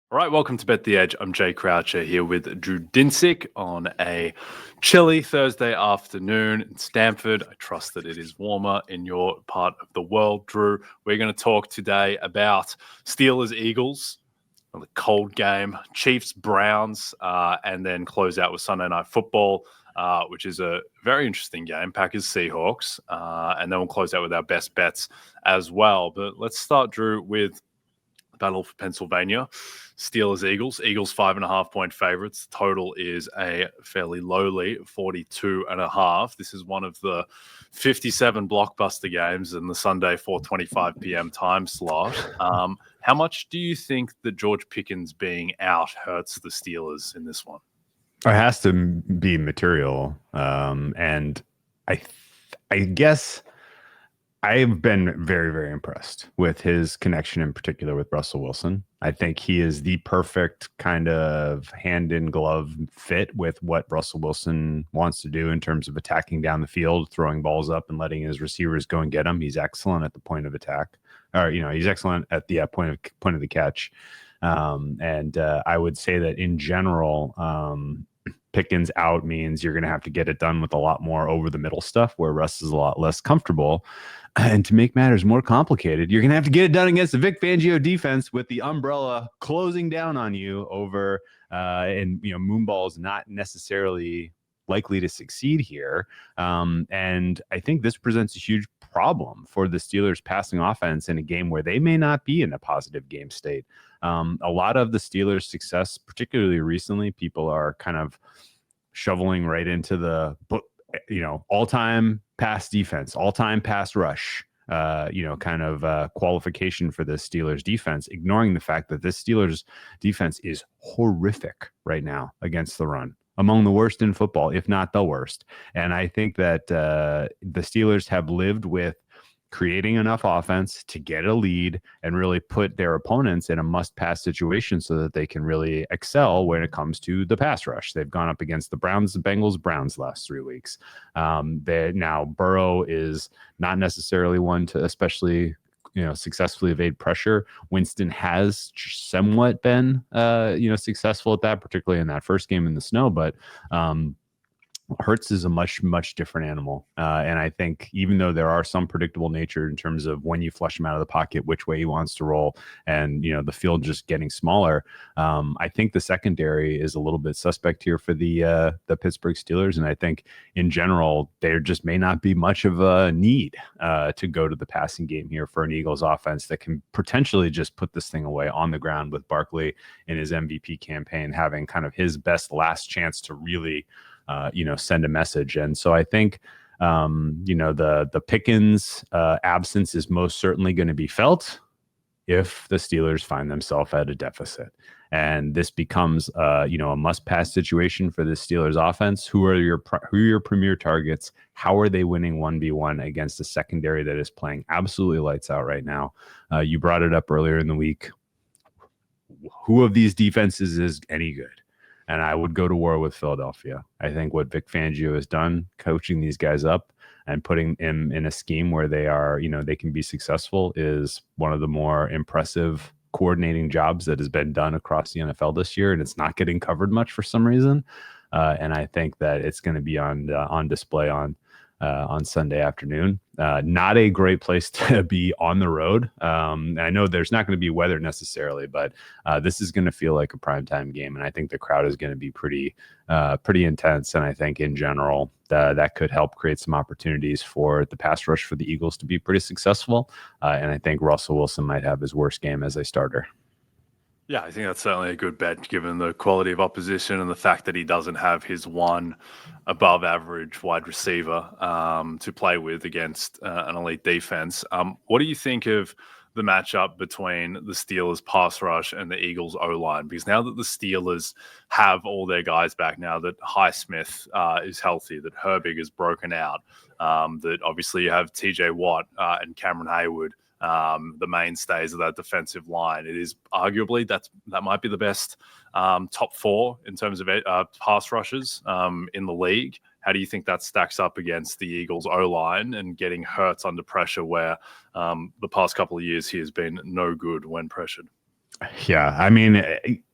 All right, welcome to Bet the Edge. I'm Jay Croucher here with Drew Dinsick on a chilly Thursday afternoon in Stamford. I trust that it is warmer in your part of the world, Drew. We're going to talk today about Steelers-Eagles, the cold game, Chiefs-Browns, and then close out with Sunday Night Football, which is a very interesting game, Packers-Seahawks, and then we'll close out with our best bets as well. But let's start, Drew, with Battle for Pennsylvania. Steelers, Eagles. Eagles 5.5-point favorites. Total is a fairly lowly 42.5. This is one of the 57 blockbuster games in the Sunday 4:25 p.m. time slot. How much do you think that George Pickens being out hurts the Steelers in this one? It has to be material. And I guess I've been very, very impressed with his connection in particular with Russell Wilson. I think he is the perfect kind of hand in glove fit with what Russell Wilson wants to do in terms of attacking down the field, throwing balls up and letting his receivers go and get them. He's excellent at the point of attack, or, he's excellent at the point of the catch. And I would say that in general, Pickens out means you're going to have to get it done with a lot more over the middle stuff where Russ is a lot less comfortable. And to make matters more complicated, you're going to have to get it done against the Vic Fangio defense with the umbrella closing down on you over, and Moonball's not necessarily likely to succeed here. And I think this presents a huge problem for the Steelers passing offense in a game where they may not be in a positive game state. A lot of the Steelers' success, particularly recently, people are kind of shoveling right into the, all-time pass defense, all-time pass rush, qualification for the Steelers defense, ignoring the fact that this Steelers defense is horrific right now against the run, among the worst in football, if not the worst. And I think that the Steelers have lived with creating enough offense to get a lead and really put their opponents in a must-pass situation so that they can really excel when it comes to the pass rush. They've gone up against the Browns, the Bengals, Browns last 3 weeks. Now Burrow is not necessarily one to especially successfully evade pressure. Winston has somewhat been successful at that, particularly in that first game in the snow, but Hurts is a much, much different animal. And I think even though there are some predictable nature in terms of when you flush him out of the pocket, which way he wants to roll, and, the field just getting smaller, I think the secondary is a little bit suspect here for the Pittsburgh Steelers. And I think in general, there just may not be much of a need to go to the passing game here for an Eagles offense that can potentially just put this thing away on the ground, with Barkley in his MVP campaign having kind of his best last chance to really send a message. And so I think, the Pickens absence is most certainly going to be felt if the Steelers find themselves at a deficit. And this becomes, a must-pass situation for the Steelers offense. Who are your premier targets? How are they winning 1v1 against a secondary that is playing absolutely lights out right now? You brought it up earlier in the week. Who of these defenses is any good? And I would go to war with Philadelphia. I think what Vic Fangio has done, coaching these guys up and putting them in a scheme where they are, they can be successful, is one of the more impressive coordinating jobs that has been done across the NFL this year. And it's not getting covered much for some reason. And I think that it's going to be on display on Sunday afternoon. Not a great place to be on the road. I know there's not going to be weather necessarily, but this is going to feel like a primetime game. And I think the crowd is going to be pretty intense. And I think in general, that could help create some opportunities for the pass rush for the Eagles to be pretty successful. And I think Russell Wilson might have his worst game as a starter. Yeah, I think that's certainly a good bet given the quality of opposition and the fact that he doesn't have his one above average wide receiver to play with against an elite defense. What do you think of the matchup between the Steelers pass rush and the Eagles O-line? Because now that the Steelers have all their guys back, now that Highsmith is healthy, that Herbig is broken out, that obviously you have TJ Watt and Cameron Hayward, the mainstays of that defensive line. It is arguably that might be the best top four in terms of pass rushes in the league. How do you think that stacks up against the Eagles O-line and getting Hurts under pressure, where the past couple of years he has been no good when pressured? Yeah, I mean,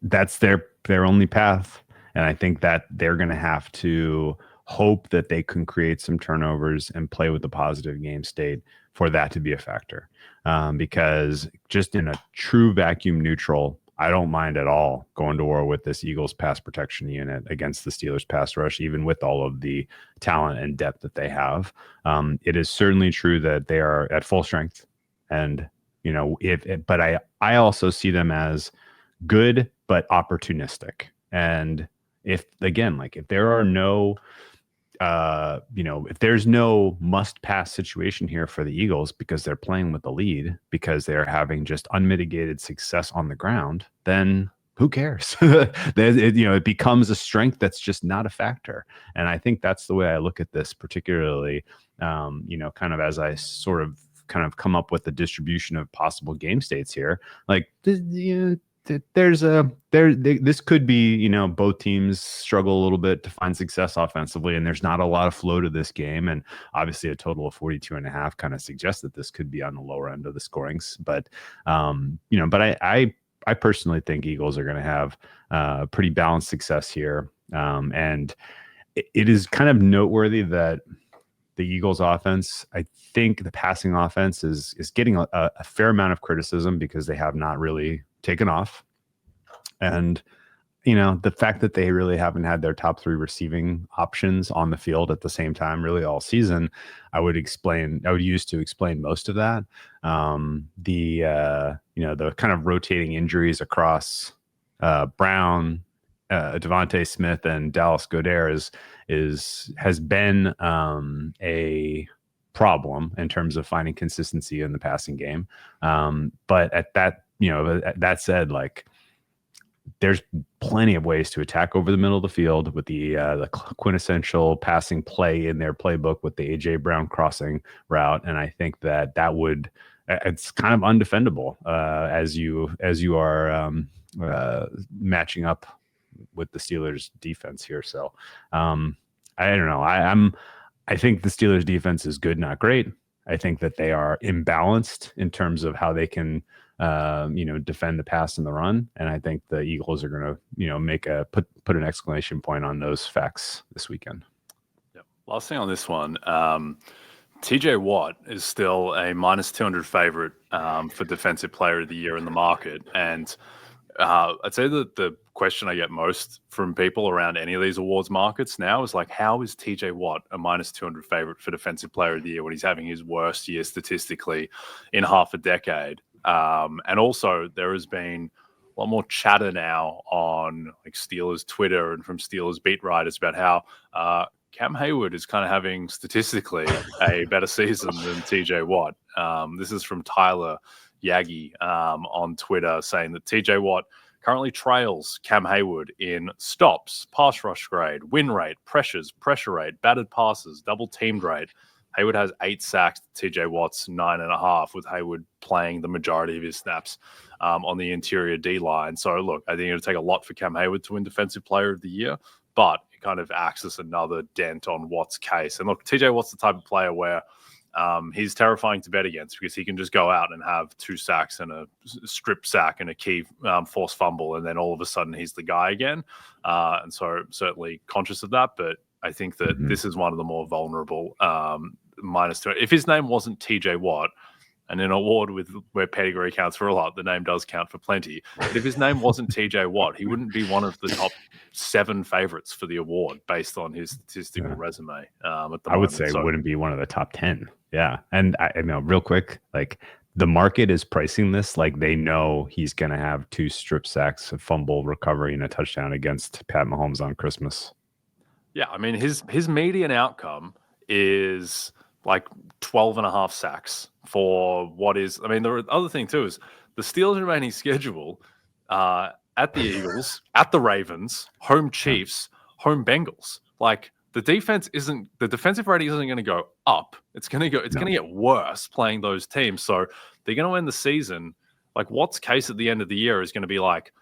that's their only path, and I think that they're going to have to hope that they can create some turnovers and play with a positive game state for that to be a factor. Because just in a true vacuum neutral, I don't mind at all going to war with this Eagles pass protection unit against the Steelers pass rush, even with all of the talent and depth that they have. It is certainly true that they are at full strength, and but I also see them as good but opportunistic. And if again, like if there are no if there's no must pass situation here for the Eagles because they're playing with the lead, because they're having just unmitigated success on the ground, then who cares? It becomes a strength that's just not a factor. And I think that's the way I look at this, particularly, kind of as I sort of kind of come up with the distribution of possible game states here. Like, this could be, both teams struggle a little bit to find success offensively, and there's not a lot of flow to this game. And obviously a total of 42.5 kind of suggests that this could be on the lower end of the scorings. But, but I personally think Eagles are going to have pretty balanced success here. And it is kind of noteworthy that the Eagles offense, I think the passing offense is getting a fair amount of criticism because they have not really taken off. And, the fact that they really haven't had their top three receiving options on the field at the same time, really all season, I would use to explain most of that. The kind of rotating injuries across Brown, Devontae Smith, and Dallas Goedert has been a problem in terms of finding consistency in the passing game. But at that said, like, there's plenty of ways to attack over the middle of the field with the quintessential passing play in their playbook with the AJ Brown crossing route, and I think that would it's kind of undefendable as you are matching up with the Steelers defense here. So I don't know. I think the Steelers defense is good, not great. I think that they are imbalanced in terms of how they can defend the pass and the run. And I think the Eagles are going to, put an exclamation point on those facts this weekend. Yep. Last thing on this one, TJ Watt is still a minus 200 favorite for Defensive Player of the Year in the market. And I'd say that the question I get most from people around any of these awards markets now is like, how is TJ Watt a minus 200 favorite for Defensive Player of the Year when he's having his worst year statistically in half a decade? And also there has been a lot more chatter now on like Steelers Twitter and from Steelers beat writers about how Cam Hayward is kind of having statistically a better season than TJ Watt. This is from Tyler Yagi on Twitter saying that TJ Watt currently trails Cam Hayward in stops, pass rush grade, win rate, pressures, pressure rate, batted passes, double teamed rate. Hayward has 8 sacks, TJ Watt's 9.5, with Hayward playing the majority of his snaps on the interior D line. So look, I think it'll take a lot for Cam Hayward to win Defensive Player of the Year, but it kind of acts as another dent on Watt's case. And look, TJ Watt's the type of player where he's terrifying to bet against because he can just go out and have 2 sacks and a strip sack and a key forced fumble, and then all of a sudden he's the guy again. And so certainly conscious of that, but I think that this is one of the more vulnerable minus 2. If his name wasn't TJ Watt, and an award where pedigree counts for a lot, the name does count for plenty. But if his name wasn't TJ Watt, he wouldn't be one of the top 7 favorites for the award based on his statistical resume. At the moment. I would say wouldn't be one of the top 10. Yeah. And I know real quick, like the market is pricing this like they know he's going to have 2 strip sacks, a fumble recovery, and a touchdown against Pat Mahomes on Christmas. Yeah. I mean, his median outcome is like 12.5 sacks for what is, I mean, the other thing too is the Steelers' remaining schedule at the Eagles, at the Ravens, home Chiefs, home Bengals. Like the defensive rating isn't going to go up. It's going to get worse playing those teams. So they're going to end the season. Like Watt's case at the end of the year is going to be like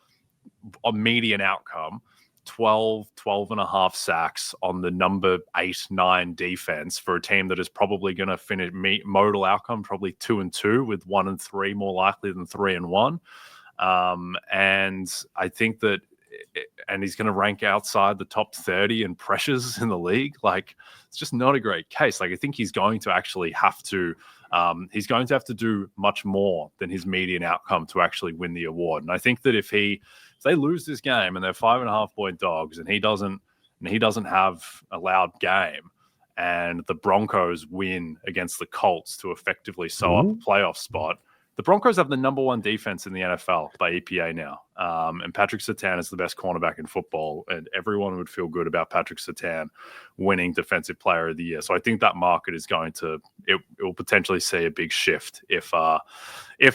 a median outcome. 12.5 sacks on the number 8-9 defense for a team that is probably going to finish modal outcome probably 2-2 with 1-3 more likely than 3-1. And I think that, and he's going to rank outside the top 30 in pressures in the league. Like, it's just not a great case. Like, I think he's going to actually have to, do much more than his median outcome to actually win the award. And I think that if they lose this game and they're 5.5-point dogs, and he doesn't have a loud game, and the Broncos win against the Colts to effectively sew up a playoff spot. The Broncos have the number one defense in the NFL by EPA now. And Patrick Surtain is the best cornerback in football, and everyone would feel good about Patrick Surtain winning Defensive Player of the Year. So I think that market is it will potentially see a big shift if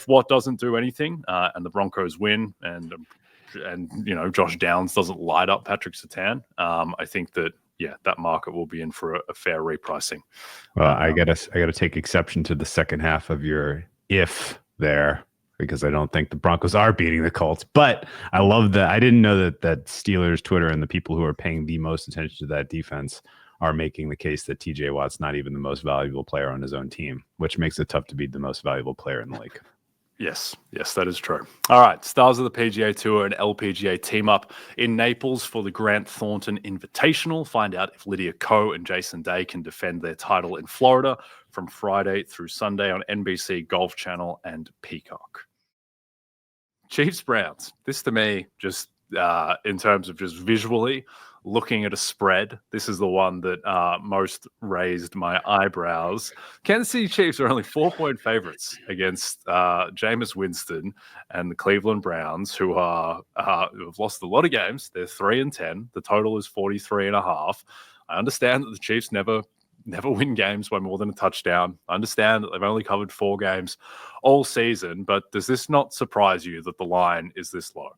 Watt doesn't do anything and the Broncos win and Josh Downs doesn't light up Patrick Surtain. I think that that market will be in for a fair repricing. Well, I gotta take exception to the second half of your if there, because I don't think the Broncos are beating the Colts. But I love that. I didn't know that Steelers Twitter and the people who are paying the most attention to that defense are making the case that TJ Watt's not even the most valuable player on his own team, which makes it tough to be the most valuable player in the league. Yes, that is true. All right, stars of the PGA Tour and LPGA team up in Naples for the Grant Thornton Invitational. Find out if Lydia Ko and Jason Day can defend their title in Florida from Friday through Sunday on NBC, Golf Channel, and Peacock. Chiefs Browns. This to me, just in terms of just visually looking at a spread, this is the one that most raised my eyebrows. Kansas City Chiefs are only 4-point favorites against Jameis Winston and the Cleveland Browns, who have lost a lot of games. They're 3-10. The total is 43.5. I understand that the Chiefs never win games by more than a touchdown. I understand that they've only covered 4 games all season, but does this not surprise you that the line is this low?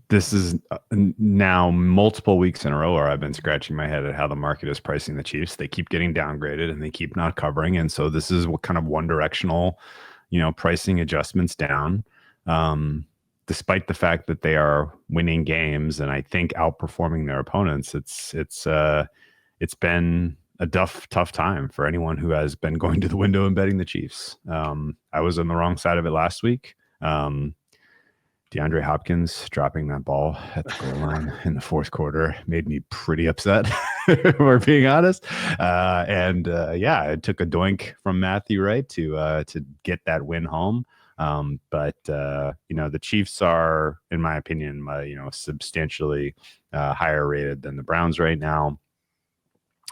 This is now multiple weeks in a row where I've been scratching my head at how the market is pricing the Chiefs. They keep getting downgraded and they keep not covering. And so this is what kind of one directional, pricing adjustments down, despite the fact that they are winning games and I think outperforming their opponents. It's been a tough time for anyone who has been going to the window and betting the Chiefs. I was on the wrong side of it last week. DeAndre Hopkins dropping that ball at the goal line in the fourth quarter made me pretty upset, if we're being honest. It took a doink from Matthew Wright to get that win home. But the Chiefs are, in my opinion, substantially higher rated than the Browns right now.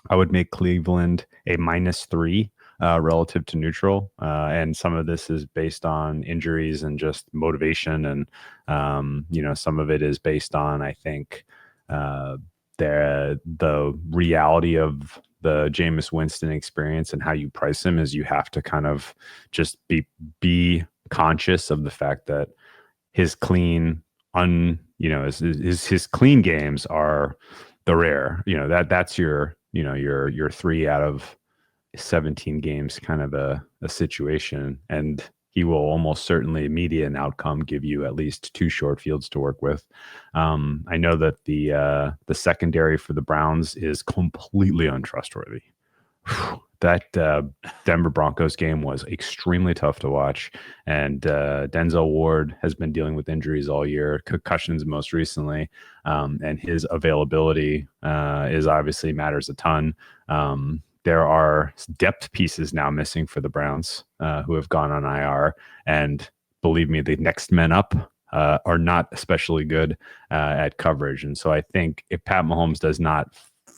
I would make Cleveland a -3 relative to neutral. And some of this is based on injuries and just motivation. And, some of it is based on, I think, the reality of the Jameis Winston experience and how you price him is you have to kind of just be conscious of the fact that his clean his clean games are the rare, that's your 3 out of 17 games kind of a situation, and he will almost certainly median outcome give you at least 2 short fields to work with. I know that the secondary for the Browns is completely untrustworthy. That Denver Broncos game was extremely tough to watch, and Denzel Ward has been dealing with injuries all year, concussions most recently, and his availability is obviously matters a ton. There are depth pieces now missing for the Browns who have gone on IR. And believe me, the next men up are not especially good at coverage. And so I think if Pat Mahomes does not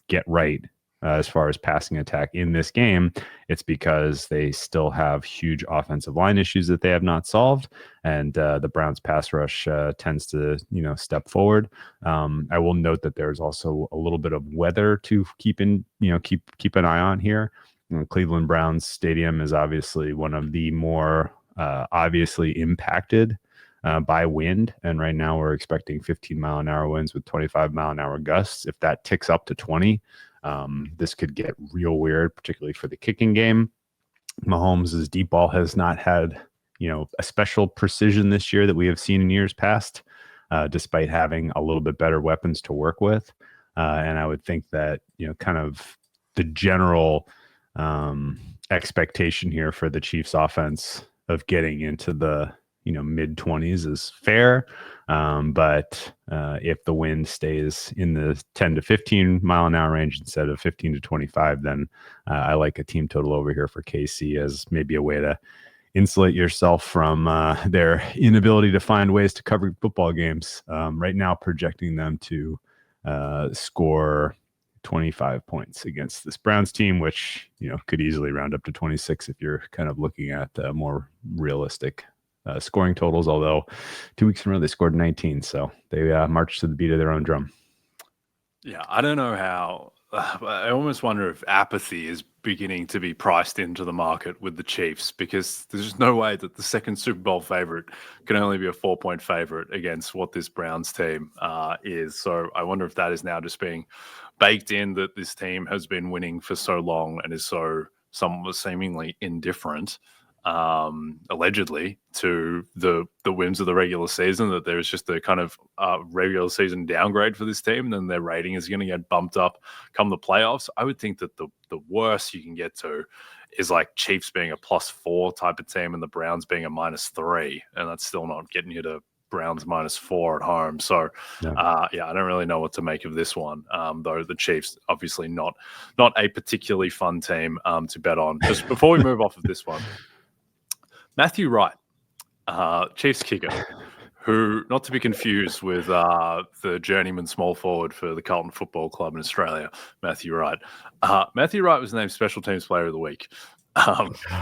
get right as far as passing attack in this game, it's because they still have huge offensive line issues that they have not solved. And the Browns pass rush tends to, step forward. I will note that there's also a little bit of weather to keep an eye on here. Cleveland Browns Stadium is obviously one of the more obviously impacted by wind. And right now we're expecting 15-mile-an-hour winds with 25-mile-an-hour gusts. If that ticks up to 20, this could get real weird, particularly for the kicking game. Mahomes' deep ball has not had, a special precision this year that we have seen in years past, despite having a little bit better weapons to work with. And I would think that, kind of the general expectation here for the Chiefs offense of getting into the, mid 20s is fair. But if the wind stays in the 10 to 15 mile an hour range instead of 15 to 25, then I like a team total over here for KC as maybe a way to insulate yourself from their inability to find ways to cover football games. Right now, projecting them to score 25 points against this Browns team, which could easily round up to 26 if you're kind of looking at more realistic scoring totals. Although 2 weeks in a row they scored 19, so they marched to the beat of their own drum. Yeah, I don't know how. I almost wonder if apathy is beginning to be priced into the market with the Chiefs, because there's just no way that the second Super Bowl favorite can only be a 4-point favorite against what this Browns team is. So I wonder if that is now just being baked in, that this team has been winning for so long and is so somewhat seemingly indifferent, allegedly, to the whims of the regular season, that there's just a kind of regular season downgrade for this team, and then their rating is going to get bumped up come the playoffs. I would think that the worst you can get to is like Chiefs being a +4 type of team and the Browns being a -3, and that's still not getting you to Browns -4 at home. So I don't really know what to make of this one, though the Chiefs obviously not a particularly fun team to bet on. Just before we move off of this one, Matthew Wright, Chiefs kicker, who, not to be confused with the journeyman small forward for the Carlton Football Club in Australia, Matthew Wright. Matthew Wright was named Special Teams Player of the Week.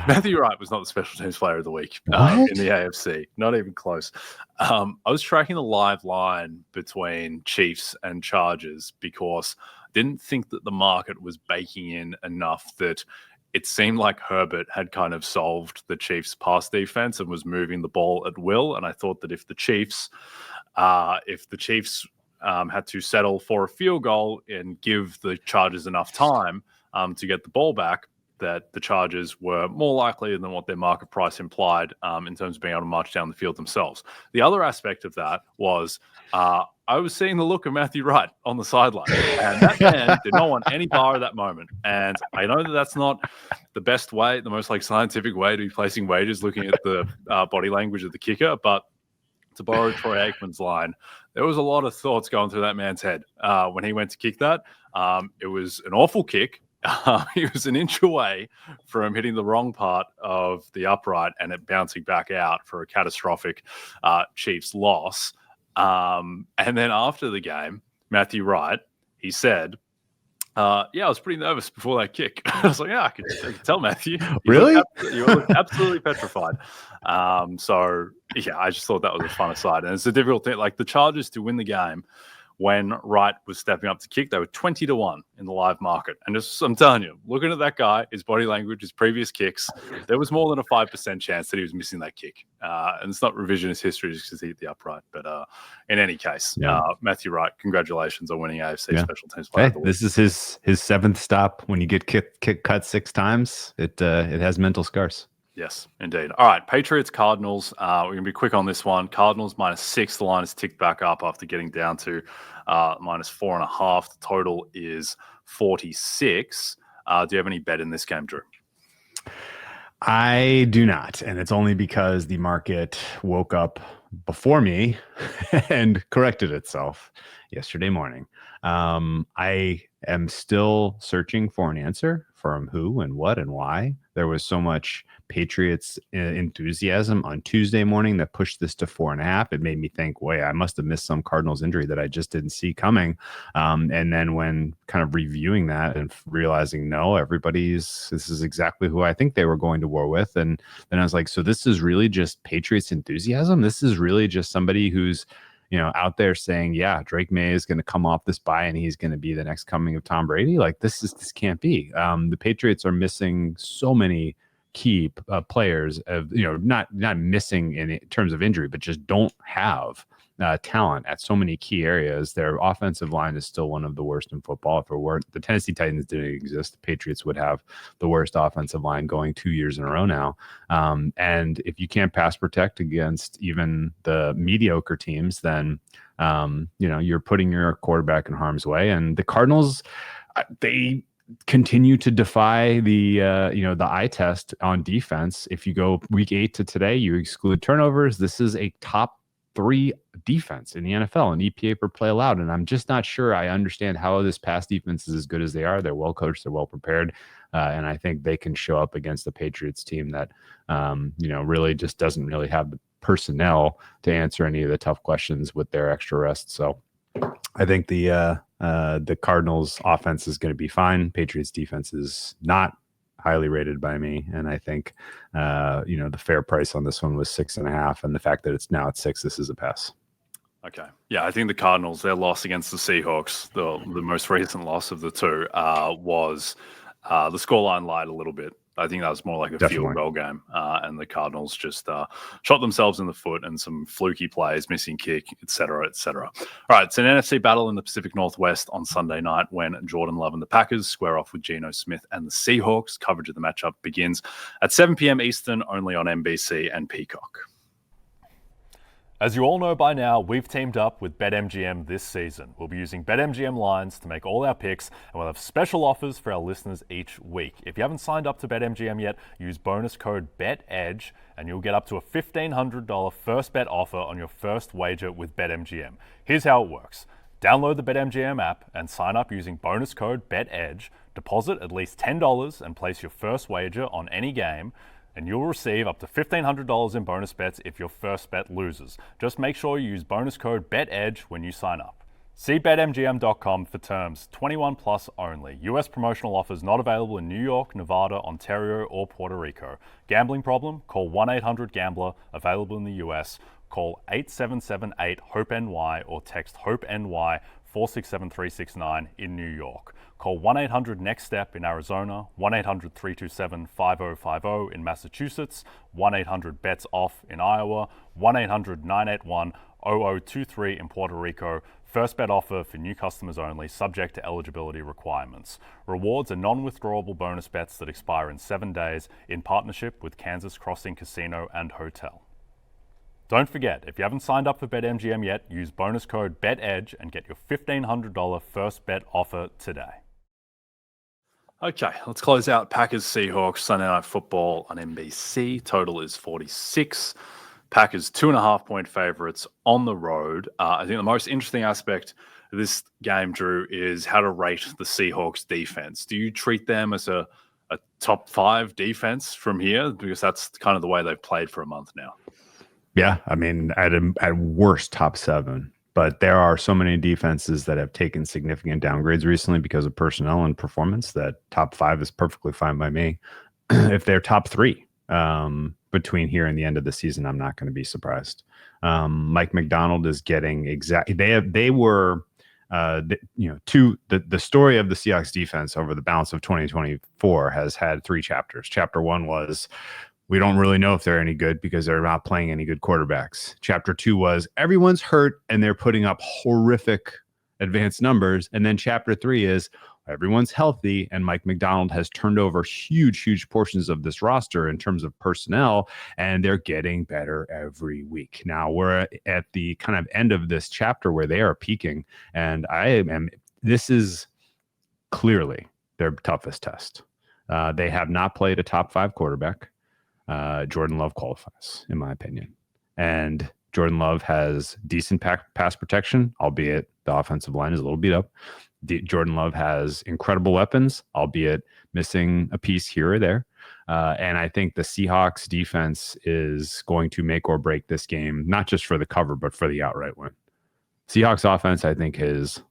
Matthew Wright was not the Special Teams Player of the Week in the AFC. Not even close. I was tracking the live line between Chiefs and Chargers because I didn't think that the market was baking in enough that it seemed like Herbert had kind of solved the Chiefs' pass defense and was moving the ball at will. And I thought that if the Chiefs had to settle for a field goal and give the Chargers enough time to get the ball back, that the Chargers were more likely than what their market price implied in terms of being able to march down the field themselves. The other aspect of that was I was seeing the look of Matthew Wright on the sideline, and that man did not want any bar at that moment. And I know that that's not the best way, the most scientific way to be placing wagers, looking at the body language of the kicker. But to borrow Troy Aikman's line, there was a lot of thoughts going through that man's head when he went to kick that. It was an awful kick. He was an inch away from hitting the wrong part of the upright and it bouncing back out for a catastrophic Chiefs loss. And then after the game, Matthew Wright, he said, I was pretty nervous before that kick. I was like, I could tell, Matthew. Really? You were absolutely petrified. I just thought that was a fun aside. And it's a difficult thing. Like the Chargers to win the game, when Wright was stepping up to kick, they were 20-1 in the live market. And I'm telling you, looking at that guy, his body language, his previous kicks, there was more than a 5% chance that he was missing that kick. And it's not revisionist history just because he hit the upright. But in any case, Matthew Wright, congratulations on winning AFC Special Teams Player of the Week. This is his seventh stop. When you get kick cut 6 times, it has mental scars. Yes, indeed. All right, Patriots, Cardinals. We're going to be quick on this one. Cardinals -6. The line has ticked back up after getting down to -4.5. The total is 46. Do you have any bet in this game, Drew? I do not, and it's only because the market woke up before me and corrected itself yesterday morning. I am still searching for an answer from who and what and why. There was so much Patriots enthusiasm on Tuesday morning that pushed this to 4.5. It made me think, wait, I must have missed some Cardinals injury that I just didn't see coming. And then when kind of reviewing that and realizing, no, this is exactly who I think they were going to war with. And then I was like, so this is really just Patriots enthusiasm. This is really just somebody who's, out there saying, Drake May is going to come off this bye and he's going to be the next coming of Tom Brady. Like this can't be. The Patriots are missing so many key players of, not missing in terms of injury, but just don't have talent at so many key areas. Their offensive line is still one of the worst in football. If it weren't, the Tennessee Titans didn't exist, the Patriots would have the worst offensive line going 2 years in a row now. And if you can't pass protect against even the mediocre teams, then you're putting your quarterback in harm's way. And the Cardinals, they continue to defy the the eye test on defense. If you go week 8 to today, you exclude turnovers. This is a top 3 defense in the NFL and EPA per play allowed. And I'm just not sure I understand how this pass defense is as good as they are. They're well coached, they're well prepared, and I think they can show up against the Patriots team that really just doesn't really have the personnel to answer any of the tough questions with their extra rest. So I think the Cardinals offense is going to be fine. Patriots defense is not highly rated by me. And I think, the fair price on this one was 6.5. And the fact that it's now at 6, this is a pass. Okay. Yeah, I think the Cardinals, their loss against the Seahawks, the most recent loss of the two, was the scoreline lied a little bit. I think that was more like a field goal game, and the Cardinals just shot themselves in the foot and some fluky plays, missing kick, etc., etc. All right, it's an NFC battle in the Pacific Northwest on Sunday night when Jordan Love and the Packers square off with Geno Smith and the Seahawks. Coverage of the matchup begins at 7 p.m. Eastern, only on NBC and Peacock. As you all know by now, we've teamed up with BetMGM this season. We'll be using BetMGM lines to make all our picks, and we'll have special offers for our listeners each week. If you haven't signed up to BetMGM yet, use bonus code BETEDGE, and you'll get up to a $1,500 first bet offer on your first wager with BetMGM. Here's how it works. Download the BetMGM app and sign up using bonus code BETEDGE. Deposit at least $10 and place your first wager on any game, and you'll receive up to $1,500 in bonus bets if your first bet loses. Just make sure you use bonus code BETEDGE when you sign up. See BetMGM.com for terms. 21 plus only. U.S. promotional offers not available in New York, Nevada, Ontario, or Puerto Rico. Gambling problem? Call 1-800-GAMBLER. Available in the U.S. Call 877-8-HOPE-NY or text HOPE-NY 467-369 in New York. Call 1-800-NEXT-STEP in Arizona, 1-800-327-5050 in Massachusetts, 1-800-BETS-OFF in Iowa, 1-800-981-0023 in Puerto Rico. First bet offer for new customers only, subject to eligibility requirements. Rewards are non-withdrawable bonus bets that expire in 7 days in partnership with Kansas Crossing Casino and Hotel. Don't forget, if you haven't signed up for BetMGM yet, use bonus code BETEDGE and get your $1,500 first bet offer today. Okay, let's close out Packers-Seahawks Sunday Night Football on NBC. Total is 46. Packers 2.5-point favorites on the road. I think the most interesting aspect of this game, Drew, is how to rate the Seahawks defense. Do you treat them as a top 5 defense from here? Because that's kind of the way they've played for a month now. Yeah, I mean, at worst, top 7. But there are so many defenses that have taken significant downgrades recently because of personnel and performance that top 5 is perfectly fine by me. If they're top 3 between here and the end of the season, I'm not going to be surprised. Mike McDonald is getting the story of the Seahawks defense over the balance of 2024 has had 3 chapters. Chapter 1 was, we don't really know if they're any good because they're not playing any good quarterbacks. Chapter 2 was, everyone's hurt and they're putting up horrific advanced numbers. And then chapter 3 is, everyone's healthy and Mike McDonald has turned over huge portions of this roster in terms of personnel, and they're getting better every week. Now we're at the kind of end of this chapter where they are peaking, and this is clearly their toughest test. They have not played a top 5 quarterback. Jordan Love qualifies, in my opinion. And Jordan Love has decent pass protection, albeit the offensive line is a little beat up. Jordan Love has incredible weapons, albeit missing a piece here or there. And I think the Seahawks defense is going to make or break this game, not just for the cover, but for the outright win. Seahawks offense, I think, is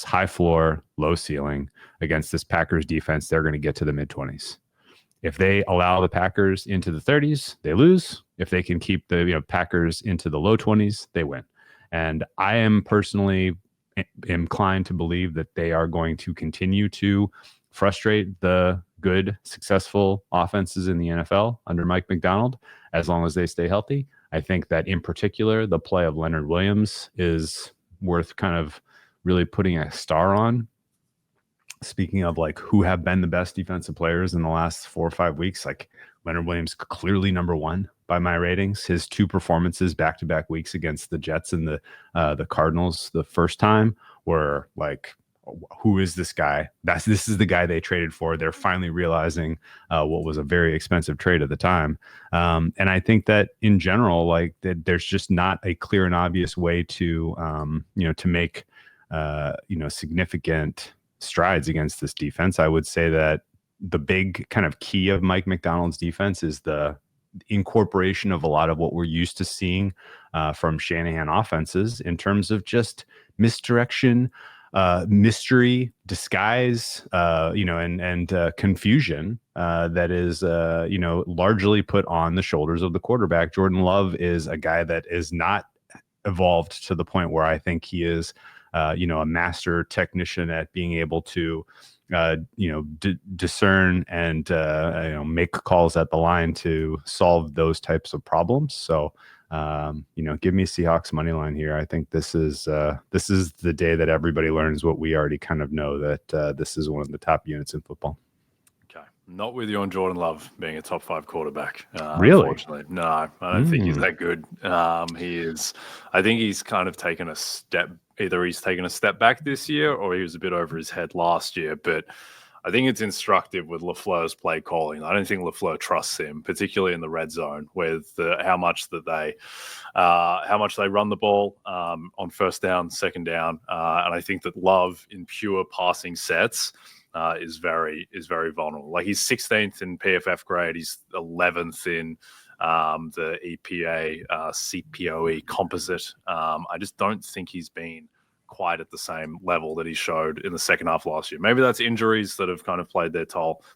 high floor, low ceiling. Against this Packers defense, they're going to get to the mid-20s. If they allow the Packers into the 30s, they lose. If they can keep the Packers into the low 20s, they win. And I am personally inclined to believe that they are going to continue to frustrate the good, successful offenses in the NFL under Mike McDonald as long as they stay healthy. I think that in particular, the play of Leonard Williams is worth kind of really putting a star on. Speaking of like who have been the best defensive players in the last 4 or 5 weeks, like Leonard Williams clearly number 1 by my ratings. His 2 performances back-to-back weeks against the Jets and the Cardinals the first time were like who is this guy? This is the guy they traded for. They're finally realizing what was a very expensive trade at the time. And I think that in general, like that there's just not a clear and obvious way to, to make, significant strides against this defense. I would say that the big kind of key of Mike Macdonald's defense is the incorporation of a lot of what we're used to seeing from Shanahan offenses in terms of just misdirection, mystery, disguise, and confusion that is, largely put on the shoulders of the quarterback. Jordan Love is a guy that is not evolved to the point where I think he is, a master technician at being able to, discern and, make calls at the line to solve those types of problems. So, give me Seahawks money line here. I think this is the day that everybody learns what we already kind of know, that this is one of the top units in football. Okay, not with you on Jordan Love being a top 5 quarterback. Really? Unfortunately, no, I don't think he's that good. He is. I think he's kind of taken a step. Either he's taken a step back this year, or he was a bit over his head last year. But I think it's instructive with LaFleur's play calling. I don't think LaFleur trusts him, particularly in the red zone, with how much they run the ball on first down, second down, and I think that Love in pure passing sets is very vulnerable. Like he's 16th in PFF grade, he's 11th in the EPA CPOE composite. I just don't think he's been quite at the same level that he showed in the second half last year. Maybe that's injuries that have kind of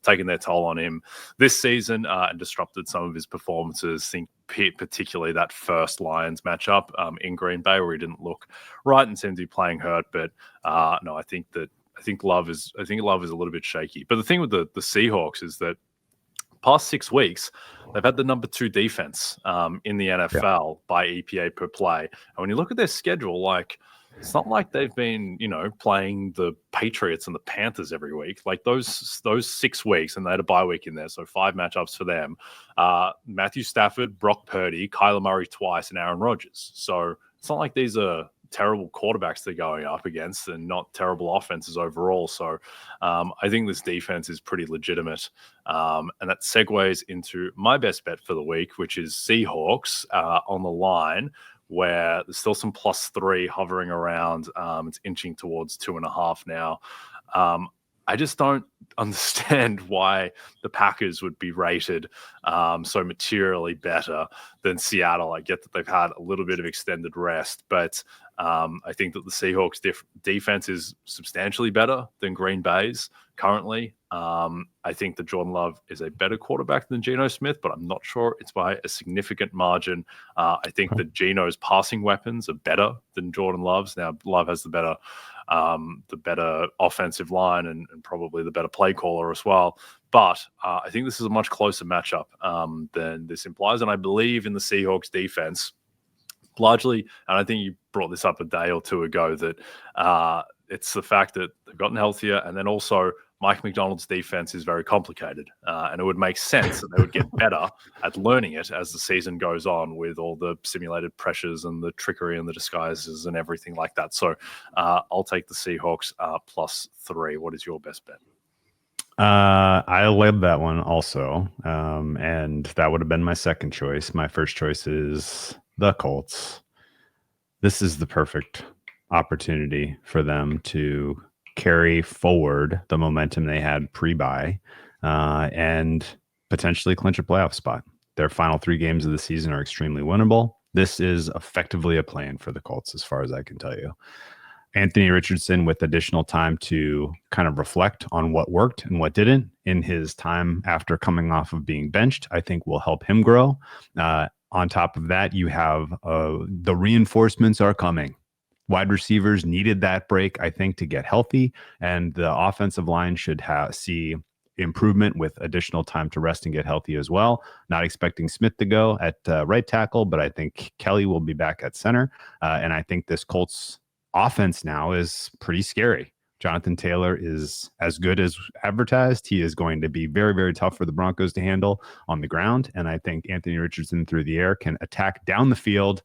taken their toll on him this season and disrupted some of his performances. I think particularly that first Lions matchup in Green Bay where he didn't look right and seemed to be playing hurt. But no, I think Love is a little bit shaky. But the thing with the Seahawks is that past 6 weeks, they've had the number 2 defense in the NFL by EPA per play. And when you look at their schedule, like it's not like they've been, playing the Patriots and the Panthers every week. Like those 6 weeks, and they had a bye week in there, so 5 matchups for them. Matthew Stafford, Brock Purdy, Kyler Murray twice, and Aaron Rodgers. So it's not like these are terrible quarterbacks they're going up against and not terrible offenses overall. So I think this defense is pretty legitimate. And that segues into my best bet for the week, which is Seahawks on the line, where there's still some +3 hovering around. It's inching towards 2.5 now. I just don't understand why the Packers would be rated so materially better than Seattle. I get that they've had a little bit of extended rest, but I think that the Seahawks defense is substantially better than Green Bay's currently. I think that Jordan Love is a better quarterback than Geno Smith, but I'm not sure it's by a significant margin. I think that Geno's passing weapons are better than Jordan Love's. Now, Love has the better offensive line and probably the better play caller as well. But I think this is a much closer matchup than this implies. And I believe in the Seahawks defense largely, and I think you brought this up a day or two ago, that it's the fact that they've gotten healthier, and then also Mike Macdonald's defense is very complicated, and it would make sense that they would get better at learning it as the season goes on, with all the simulated pressures and the trickery and the disguises and everything like that. So I'll take the Seahawks +3. What is your best bet? I love that one also, and that would have been my second choice. My first choice is the Colts. This is the perfect opportunity for them to carry forward the momentum they had pre-bye and potentially clinch a playoff spot. Their final 3 games of the season are extremely winnable. This is effectively a play-in for the Colts, as far as I can tell you. Anthony Richardson, with additional time to kind of reflect on what worked and what didn't in his time after coming off of being benched, I think will help him grow. On top of that, you have the reinforcements are coming. Wide receivers needed that break, I think, to get healthy, and the offensive line should see improvement with additional time to rest and get healthy as well. Not expecting Smith to go at right tackle, but I think Kelly will be back at center, and I think this Colts offense now is pretty scary. Jonathan Taylor is as good as advertised. He is going to be very, very tough for the Broncos to handle on the ground. And I think Anthony Richardson through the air can attack down the field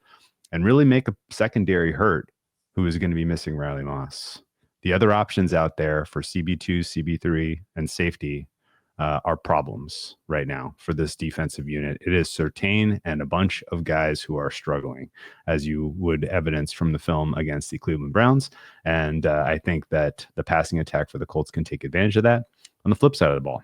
and really make a secondary hurt who is going to be missing Riley Moss. The other options out there for CB2, CB3, and safety are problems right now for this defensive unit. It is Surtain and a bunch of guys who are struggling, as you would evidence from the film against the Cleveland Browns. And I think that the passing attack for the Colts can take advantage of that. On the flip side of the ball,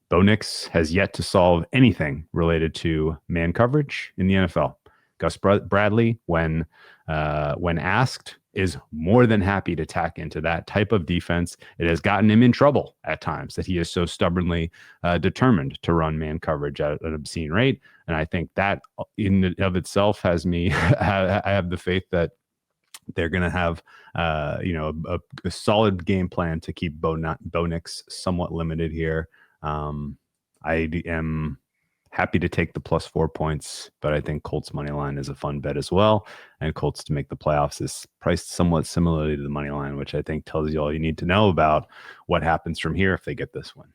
Bo Nix has yet to solve anything related to man coverage in the NFL. Gus Bradley, when asked, is more than happy to tack into that type of defense. It has gotten him in trouble at times that he is so stubbornly determined to run man coverage at an obscene rate. And I think that in and of itself has me, I have the faith that they're going to have, a solid game plan to keep Bo Nix somewhat limited here. I am happy to take the +4 points, but I think Colts money line is a fun bet as well. And Colts to make the playoffs is priced somewhat similarly to the money line, which I think tells you all you need to know about what happens from here if they get this one.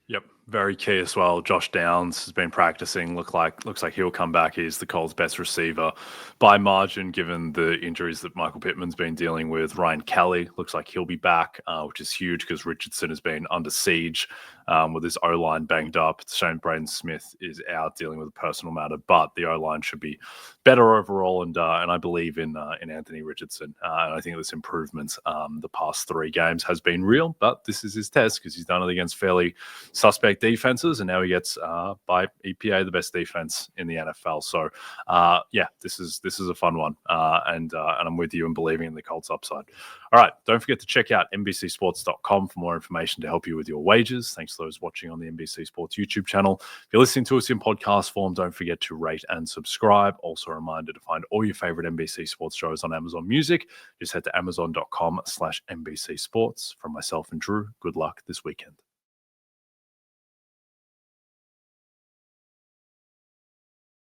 Yep, very key as well. Josh Downs has been practicing. Looks like he'll come back. He's the Colts' best receiver by margin, given the injuries that Michael Pittman's been dealing with. Ryan Kelly looks like he'll be back, which is huge because Richardson has been under siege with his O-line banged up. Shane Braden Smith is out dealing with a personal matter, but the O-line should be better overall. And I believe in Anthony Richardson. And I think this improvement the past 3 games has been real, but this is his test because he's done it against fairly suspect defenses, and now he gets by EPA the best defense in the NFL. So this is a fun one, and I'm with you in believing in the Colts upside. All right, don't forget to check out NBCSports.com for more information to help you with your wagers. Thanks to those watching on the NBC Sports YouTube channel. If you're listening to us in podcast form, don't forget to rate and subscribe. Also a reminder to find all your favorite NBC Sports shows on Amazon Music. Just head to amazon.com/NBC Sports. From myself and Drew, good luck this weekend.